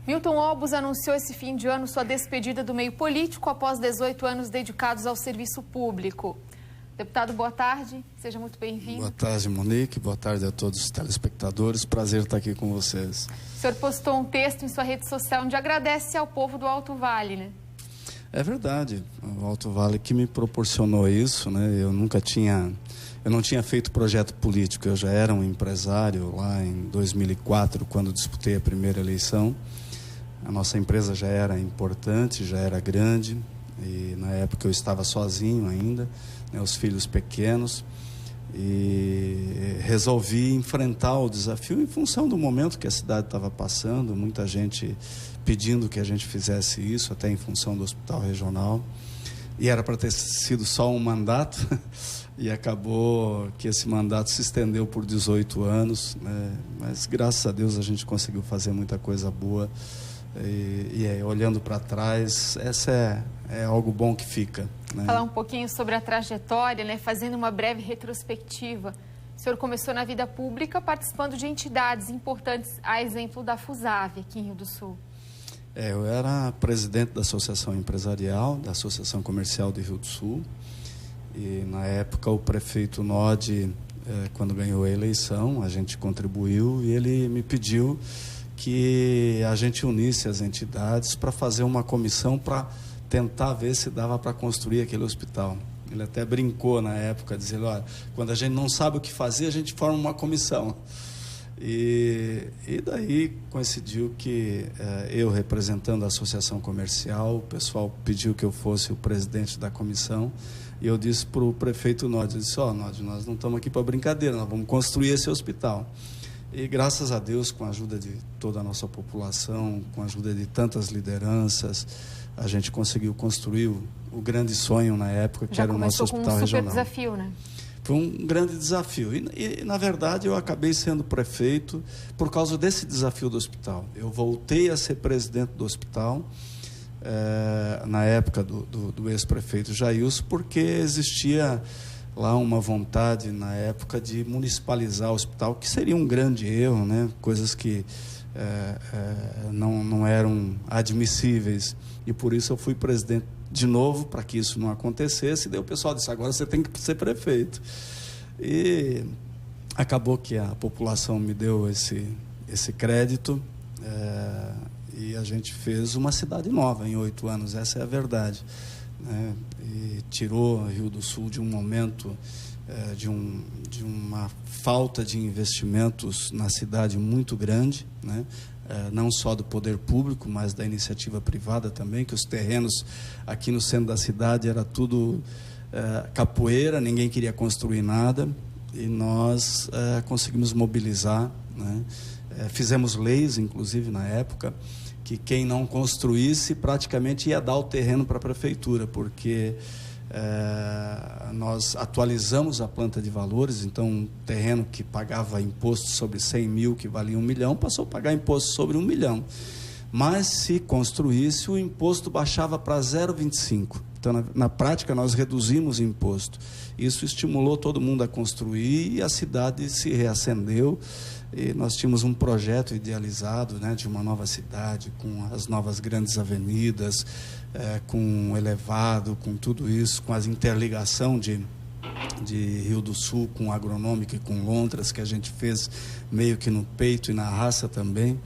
Milton Obos anunciou esse fim de ano sua despedida do meio político após 18 anos dedicados ao serviço público. Deputado, boa tarde, seja muito bem-vindo. Boa tarde, Monique, boa tarde a todos os telespectadores, prazer estar aqui com vocês. O senhor postou um texto em sua rede social onde agradece ao povo do Alto Vale, né? É verdade, o Alto Vale que me proporcionou isso, né? Eu não tinha feito projeto político, eu já era um empresário lá em 2004, quando disputei a primeira eleição. A nossa empresa já era importante, já era grande, e na época eu estava sozinho ainda, né, os filhos pequenos, e resolvi enfrentar o desafio em função do momento que a cidade estava passando, muita gente pedindo que a gente fizesse isso, até em função do hospital regional, e era para ter sido só um mandato, e acabou que esse mandato se estendeu por 18 anos, né? Mas graças a Deus a gente conseguiu fazer muita coisa boa, e olhando para trás, essa é algo bom que fica, né? Falar um pouquinho sobre a trajetória, né? Fazendo uma breve retrospectiva. O senhor começou na vida pública participando de entidades importantes, a exemplo da FUSAV, aqui em Rio do Sul. Eu era presidente da Associação Empresarial, da Associação Comercial de Rio do Sul, e na época o prefeito Nodi, quando ganhou a eleição, a gente contribuiu e ele me pediu que a gente unisse as entidades para fazer uma comissão para tentar ver se dava para construir aquele hospital. Ele até brincou na época, dizendo, olha, quando a gente não sabe o que fazer, a gente forma uma comissão. E daí coincidiu que eu, representando a Associação Comercial, o pessoal pediu que eu fosse o presidente da comissão, e eu disse para o prefeito Nodi, eu disse, Nodi, nós não estamos aqui para brincadeira, nós vamos construir esse hospital. E graças a Deus, com a ajuda de toda a nossa população, com a ajuda de tantas lideranças, a gente conseguiu construir o grande sonho na época, que era o nosso hospital regional. Já começou com um super desafio, né? Foi um grande desafio. E, na verdade, eu acabei sendo prefeito por causa desse desafio do hospital. Eu voltei a ser presidente do hospital, na época do ex-prefeito Jailson, porque existia lá uma vontade, na época, de municipalizar o hospital, que seria um grande erro, né? Coisas que não eram admissíveis. E por isso eu fui presidente de novo, para que isso não acontecesse, e daí o pessoal disse, agora você tem que ser prefeito. E acabou que a população me deu esse crédito, e a gente fez uma cidade nova em 8 anos, essa é a verdade, né? E tirou Rio do Sul de um momento, de uma falta de investimentos na cidade muito grande, né? Não só do poder público, mas da iniciativa privada também, que os terrenos aqui no centro da cidade era tudo capoeira, ninguém queria construir nada, e nós conseguimos mobilizar, né? Fizemos leis, inclusive, na época, que quem não construísse praticamente ia dar o terreno para a prefeitura, porque nós atualizamos a planta de valores, então um terreno que pagava imposto sobre 100 mil, que valia 1 milhão, passou a pagar imposto sobre 1 milhão. Mas se construísse, o imposto baixava para 0,25. Então, na prática, nós reduzimos o imposto. Isso estimulou todo mundo a construir e a cidade se reacendeu. E nós tínhamos um projeto idealizado, né, de uma nova cidade, com as novas grandes avenidas, com elevado, com tudo isso, com as interligação de Rio do Sul com Agronômica e com Londras, que a gente fez meio que no peito e na raça também.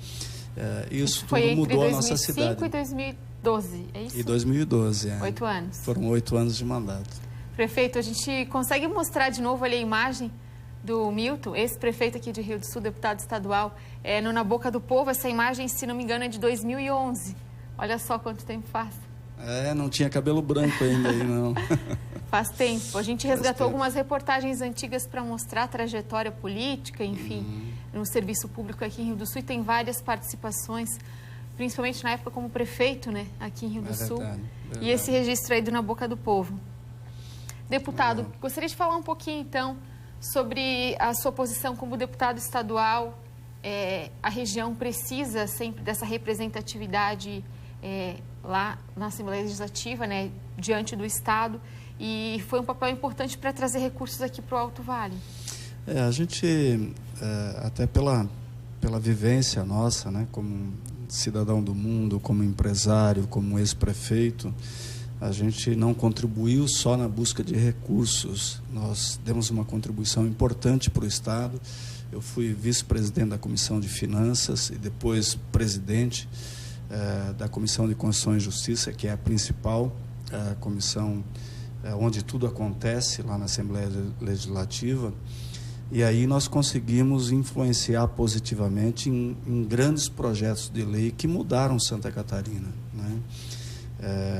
Isso tudo mudou a nossa cidade. Foi entre 2005 e 2012, é isso? E 2012, 8 anos. Foram 8 anos de mandato. Prefeito, a gente consegue mostrar de novo ali a imagem do Milton, ex-prefeito aqui de Rio do Sul, deputado estadual, no Na Boca do Povo. Essa imagem, se não me engano, é de 2011. Olha só quanto tempo faz. Não tinha cabelo branco ainda aí, não. Faz tempo. A gente resgatou algumas reportagens antigas para mostrar a trajetória política, enfim, no serviço público aqui em Rio do Sul, e tem várias participações, principalmente na época como prefeito, né, aqui em Rio do Sul. Verdade. E esse registro aí do Na Boca do Povo. Deputado, gostaria de falar um pouquinho, então, sobre a sua posição como deputado estadual. A região precisa sempre dessa representatividade lá na Assembleia Legislativa, né, diante do Estado, e foi um papel importante para trazer recursos aqui para o Alto Vale. A gente, até pela vivência nossa, né, como cidadão do mundo, como empresário, como ex-prefeito, a gente não contribuiu só na busca de recursos, nós demos uma contribuição importante para o Estado. Eu fui vice-presidente da Comissão de Finanças e depois presidente da Comissão de Constituição e Justiça, que é a principal comissão onde tudo acontece lá na Assembleia Legislativa. E aí nós conseguimos influenciar positivamente em grandes projetos de lei que mudaram Santa Catarina, né?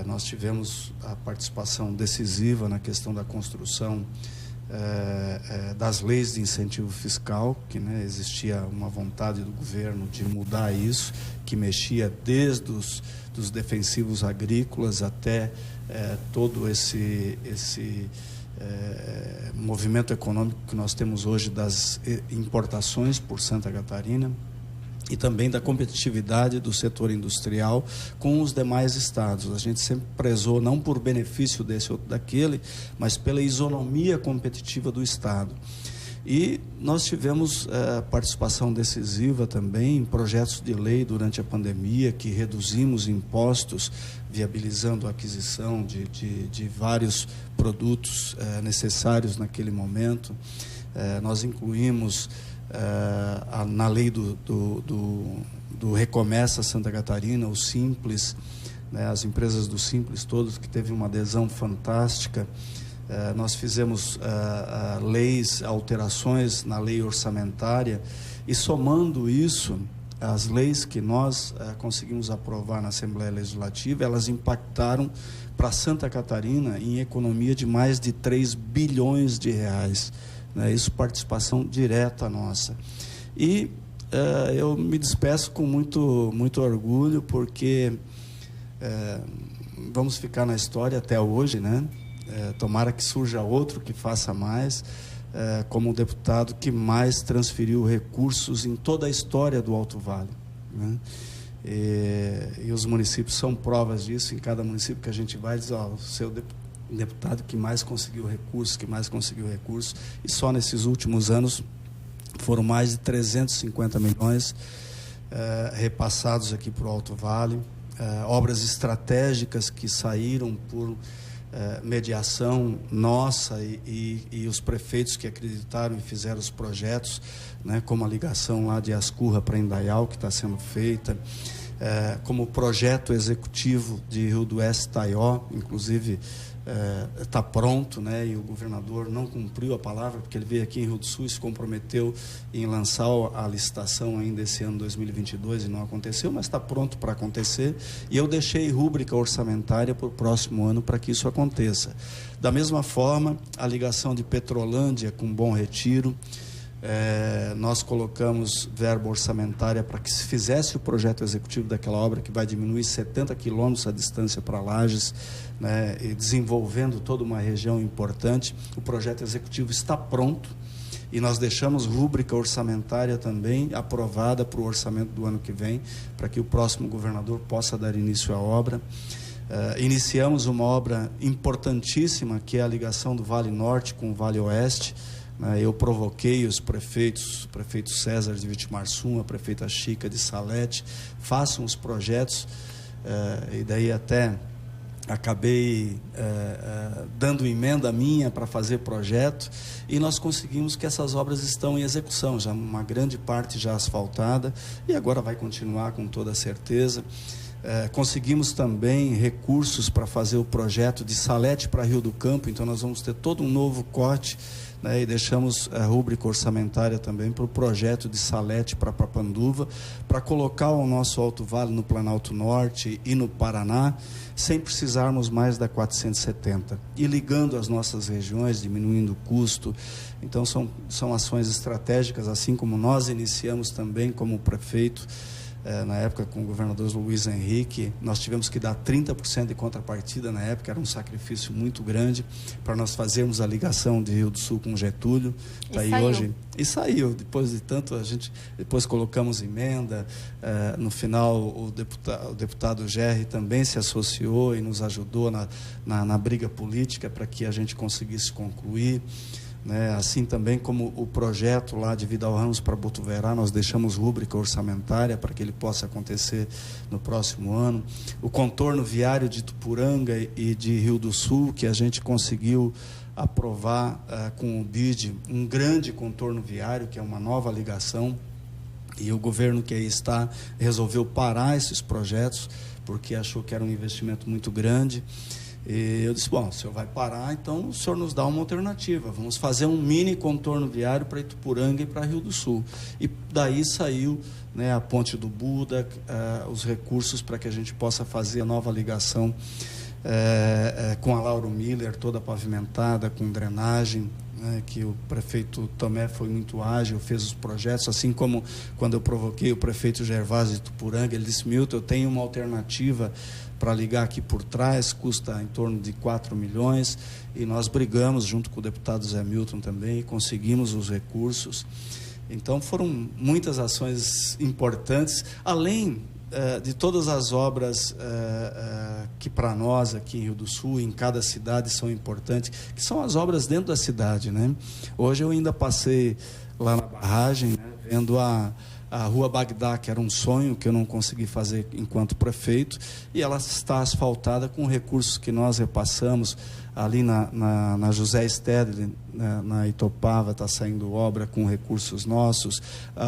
Nós tivemos a participação decisiva na questão da construção das leis de incentivo fiscal, que, né, existia uma vontade do governo de mudar isso, que mexia desde dos defensivos agrícolas até todo esse movimento econômico que nós temos hoje das importações por Santa Catarina e também da competitividade do setor industrial com os demais estados. A gente sempre prezou não por benefício desse ou daquele, mas pela isonomia competitiva do estado. E nós tivemos participação decisiva também em projetos de lei durante a pandemia, que reduzimos impostos, viabilizando a aquisição de vários produtos necessários naquele momento. Nós incluímos na lei do Recomeça Santa Catarina, o Simples, né, as empresas do Simples todas, que teve uma adesão fantástica. Nós fizemos leis, alterações na lei orçamentária, e somando isso, as leis que nós conseguimos aprovar na Assembleia Legislativa, elas impactaram para Santa Catarina em economia de mais de 3 bilhões de reais. Isso, participação direta nossa. E eu me despeço com muito orgulho, porque vamos ficar na história até hoje, né? Tomara que surja outro que faça mais, como o deputado que mais transferiu recursos em toda a história do Alto Vale, né? E os municípios são provas disso. Em cada município que a gente vai, diz, o seu deputado que mais conseguiu recursos, e só nesses últimos anos foram mais de 350 milhões repassados aqui para o Alto Vale, obras estratégicas que saíram por mediação nossa e os prefeitos que acreditaram e fizeram os projetos, né, como a ligação lá de Ascurra para Indaial, que está sendo feita, como o projeto executivo de Rio do Oeste Taió, inclusive está pronto, né, e o governador não cumpriu a palavra, porque ele veio aqui em Rio do Sul e se comprometeu em lançar a licitação ainda esse ano 2022 e não aconteceu, mas está pronto para acontecer, e eu deixei rúbrica orçamentária para o próximo ano para que isso aconteça. Da mesma forma, a ligação de Petrolândia com Bom Retiro, nós colocamos verba orçamentária para que se fizesse o projeto executivo daquela obra, que vai diminuir 70 quilômetros a distância para Lages, né, e desenvolvendo toda uma região importante. O projeto executivo está pronto e nós deixamos rúbrica orçamentária também aprovada para o orçamento do ano que vem, para que o próximo governador possa dar início à obra. Iniciamos uma obra importantíssima, que é a ligação do Vale Norte com o Vale Oeste. Eu provoquei os prefeitos, o prefeito César de Vitimarsum, a prefeita Chica de Salete, façam os projetos, e daí até acabei dando emenda minha para fazer projeto, e nós conseguimos que essas obras estão em execução, já uma grande parte já asfaltada, e agora vai continuar com toda certeza. Conseguimos também recursos para fazer o projeto de Salete para Rio do Campo, então nós vamos ter todo um novo corte, né, e deixamos a rúbrica orçamentária também para o projeto de Salete para Papanduva, para colocar o nosso Alto Vale no Planalto Norte e no Paraná, sem precisarmos mais da 470, e ligando as nossas regiões, diminuindo o custo. Então são ações estratégicas, assim como nós iniciamos também como prefeito. Na época, com o governador Luiz Henrique, nós tivemos que dar 30% de contrapartida na época, era um sacrifício muito grande para nós fazermos a ligação de Rio do Sul com Getúlio. E saiu, depois de tanto, a gente depois colocamos emenda, no final o deputado Gerri também se associou e nos ajudou na briga política para que a gente conseguisse concluir. né? Assim também como o projeto lá de Vidal Ramos para Botuverá, nós deixamos rúbrica orçamentária para que ele possa acontecer no próximo ano. O contorno viário de Ituporanga e de Rio do Sul, que a gente conseguiu aprovar com o BID, um grande contorno viário, que é uma nova ligação, e o governo que aí está resolveu parar esses projetos, porque achou que era um investimento muito grande. E eu disse, bom, o senhor vai parar, então o senhor nos dá uma alternativa, vamos fazer um mini contorno viário para Ituporanga e para Rio do Sul. E daí saiu, né, a Ponte do Buda, os recursos para que a gente possa fazer a nova ligação com a Lauro Miller, toda pavimentada, com drenagem, né, que o prefeito Tomé foi muito ágil, fez os projetos, assim como quando eu provoquei o prefeito Gervásio de Ituporanga, ele disse, Milton, eu tenho uma alternativa para ligar aqui por trás, custa em torno de 4 milhões, e nós brigamos junto com o deputado Zé Milton também, e conseguimos os recursos. Então foram muitas ações importantes, além de todas as obras que para nós aqui em Rio do Sul, em cada cidade são importantes, que são as obras dentro da cidade, né? Hoje eu ainda passei lá na barragem, né, vendo a Rua Bagdá, que era um sonho que eu não consegui fazer enquanto prefeito, e ela está asfaltada com recursos que nós repassamos. Ali na José Stedley, na Itopava, está saindo obra com recursos nossos.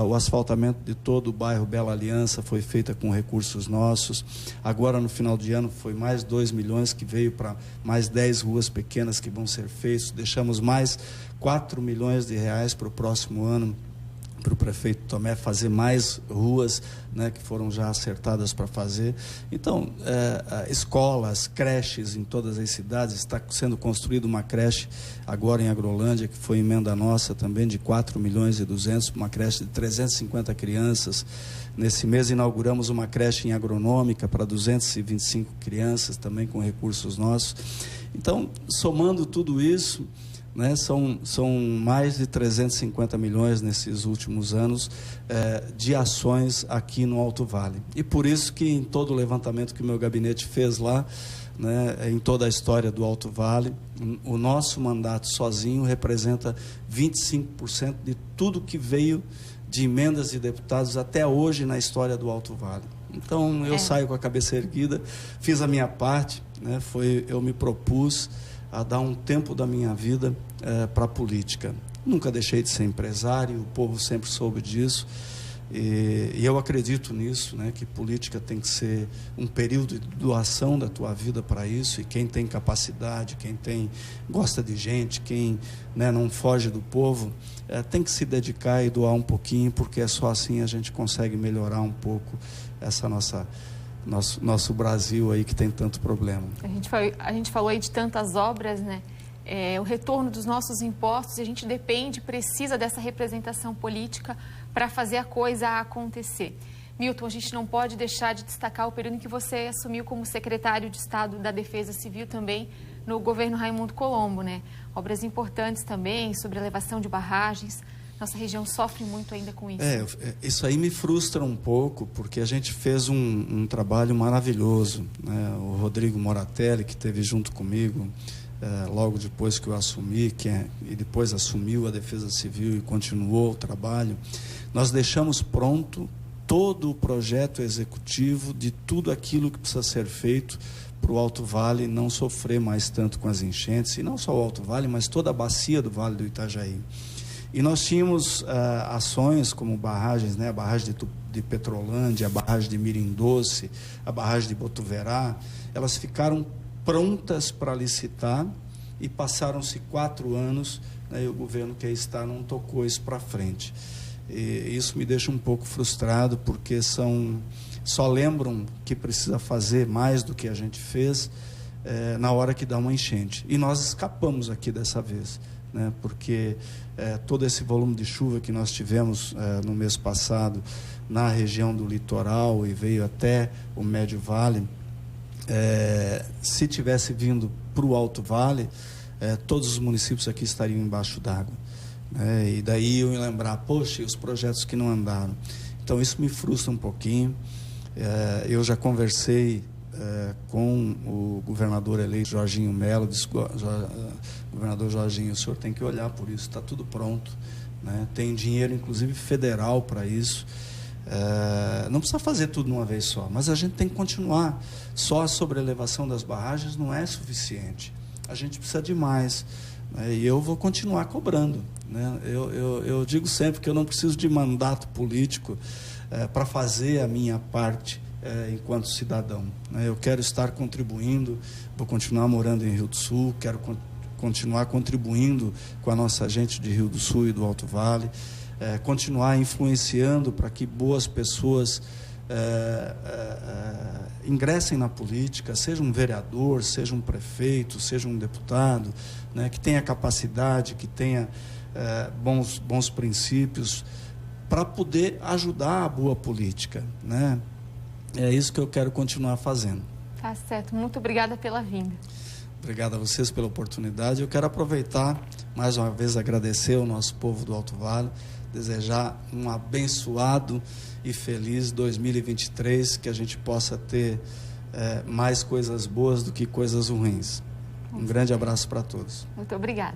O asfaltamento de todo o bairro Bela Aliança foi feita com recursos nossos. Agora, no final de ano, foi mais 2 milhões que veio para mais 10 ruas pequenas que vão ser feitas. Deixamos mais 4 milhões de reais para o próximo ano, para o prefeito Tomé fazer mais ruas, né, que foram já acertadas para fazer. Então, escolas, creches em todas as cidades, está sendo construída uma creche agora em Agrolândia, que foi emenda nossa também, de 4 milhões e 200, uma creche de 350 crianças. Nesse mês inauguramos uma creche em Agronômica para 225 crianças, também com recursos nossos. Então, somando tudo isso, né, são mais de 350 milhões nesses últimos anos de ações aqui no Alto Vale. E por isso que em todo o levantamento que o meu gabinete fez lá, né, em toda a história do Alto Vale, o nosso mandato sozinho representa 25% de tudo que veio de emendas de deputados até hoje na história do Alto Vale. Então, eu saio com a cabeça erguida, fiz a minha parte, né, eu me propus a dar um tempo da minha vida para a política. Nunca deixei de ser empresário, o povo sempre soube disso, e eu acredito nisso, né, que política tem que ser um período de doação da tua vida para isso, e quem tem capacidade, quem gosta de gente, quem, né, não foge do povo, tem que se dedicar e doar um pouquinho, porque é só assim a gente consegue melhorar um pouco essa nosso Brasil aí que tem tanto problema. A gente falou aí de tantas obras, né? O retorno dos nossos impostos, e a gente precisa dessa representação política para fazer a coisa acontecer. Milton, a gente não pode deixar de destacar o período em que você assumiu como secretário de Estado da Defesa Civil também no governo Raimundo Colombo, né? Obras importantes também sobre elevação de barragens. Nossa região sofre muito ainda com isso. Isso aí me frustra um pouco, porque a gente fez um trabalho maravilhoso, né? O Rodrigo Moratelli, que esteve junto comigo logo depois que eu assumi, e depois assumiu a Defesa Civil e continuou o trabalho, nós deixamos pronto todo o projeto executivo de tudo aquilo que precisa ser feito para o Alto Vale não sofrer mais tanto com as enchentes, e não só o Alto Vale, mas toda a bacia do Vale do Itajaí. E nós tínhamos ações como barragens, né? A barragem de Petrolândia, a barragem de Mirim Doce, a barragem de Botuverá, elas ficaram prontas para licitar e passaram-se 4 anos, né, e o governo que aí está não tocou isso para frente. E isso me deixa um pouco frustrado, porque só lembram que precisa fazer mais do que a gente fez na hora que dá uma enchente. E nós escapamos aqui dessa vez, né, porque todo esse volume de chuva que nós tivemos no mês passado na região do litoral e veio até o Médio Vale, se tivesse vindo para o Alto Vale, todos os municípios aqui estariam embaixo d'água, né? E daí eu ia lembrar, poxa, e os projetos que não andaram. Então isso me frustra um pouquinho. Eu já conversei com o governador eleito Jorginho Melo, governador Jorginho, o senhor tem que olhar por isso, está tudo pronto, né? Tem dinheiro, inclusive, federal para isso. Não precisa fazer tudo de uma vez só, mas a gente tem que continuar. Só a sobrelevação das barragens não é suficiente. A gente precisa de mais, né? E eu vou continuar cobrando, né? Eu digo sempre que eu não preciso de mandato político para fazer a minha parte enquanto cidadão, né? Eu quero estar contribuindo, vou continuar morando em Rio do Sul, quero continuar contribuindo com a nossa gente de Rio do Sul e do Alto Vale, continuar influenciando para que boas pessoas ingressem na política, seja um vereador, seja um prefeito, seja um deputado, né, que tenha capacidade, que tenha bons princípios, para poder ajudar a boa política, né? É isso que eu quero continuar fazendo. Tá certo. Muito obrigada pela vinda. Obrigado a vocês pela oportunidade. Eu quero aproveitar, mais uma vez, agradecer ao nosso povo do Alto Vale, desejar um abençoado e feliz 2023, que a gente possa ter mais coisas boas do que coisas ruins. Um grande abraço para todos. Muito obrigada.